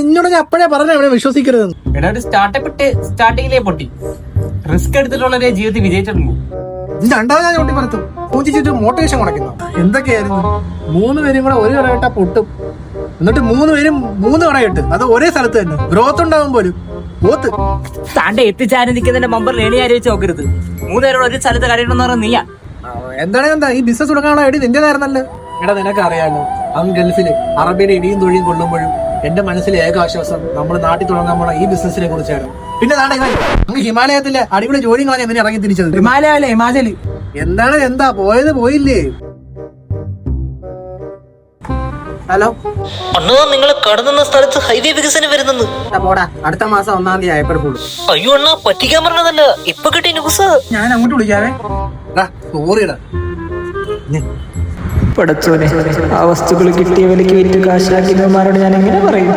നിന്നോട് ഞാൻ അപ്പോഴേ പറഞ്ഞ അവനെ വിശ്വസിക്കരുത്. എടാ ഒരു സ്റ്റാർട്ടിങ്ങിലേ പൊട്ടി. റിസ്ക് എടുത്തിട്ടുള്ളവരെ ജീവിതത്തിൽ വിജയിച്ചിട്ടുള്ളൂ. ഇതിന്റെ രണ്ടാമത് ഞാൻ ചോട്ടി പറത്തും പൂച്ചിട്ട് മോട്ടിവേഷൻ കൊടുക്കുന്നു. എന്തൊക്കെയായിരുന്നു 3 പേരും കൂടെ ഒരു കട ഇട്ടാ പൊട്ടും. എന്നിട്ട് 3 പേരും 3 കട ഇട്ട് അത് ഒരേ സ്ഥലത്ത് തന്നെ ഗ്രോത്ത് ഉണ്ടാവും പോലും. പോത്ത് താണ്ടെ എത്തിച്ചാരി നിൽക്കുന്നതിന്റെ മമ്പർ ലേണി ആലോചിച്ച് നോക്കരുത്. 3 പേരോട് ഒരു സ്ഥലത്ത് കടയിട്ടെന്ന് പറഞ്ഞ നീയാ. എന്താ ഈ ബിസിനസ് തുടങ്ങാനുള്ള ഐഡിയ നിന്റേതായിരുന്നല്ലേ? എടാ നിനക്ക് അറിയാലോ, അവൻ ഗൾഫില് അറബിയുടെ ഇടിയും തൊഴിയും കൊള്ളുമ്പോഴും എന്റെ മനസ്സിലെ ഏക ആശ്വാസം നമ്മൾ നാട്ടിൽ തുടങ്ങാൻ പോണ ഈ ബിസിനസിനെ കുറിച്ചായിരുന്നു. പിന്നെ അങ്ങ് ഹിമാലയത്തിലെ അടിപൊളി ജോലി കളഞ്ഞ എന്തിനാ ഇറങ്ങി തിരിച്ചത്? ഹിമാചല് എന്താ പോയത് പോയില്ലേ? ഹലോ അണ്ണാ, നിങ്ങൾ കടന്നുന്ന സ്ഥലത്ത് ഹൈവേ വികസനം വരുന്നെന്ന്. പോടാ, അടുത്ത മാസം 1-ാം തീയതി ആയപ്പോഴും. അയ്യോ അണ്ണാ, പറ്റിക്കാൻ പറഞ്ഞതല്ല, ഇപ്പൊ കിട്ടിയ ന്യൂസ്. ഞാൻ അങ്ങോട്ട് വിളിക്കാവേ. സോറിടാ. പടച്ചോനെ, ആ വസ്തുക്കൾ കിട്ടിയ വിലക്ക് വിറ്റ് കാശാക്കിയവന്മാരോട് ഞാൻ എങ്ങനെ പറയും?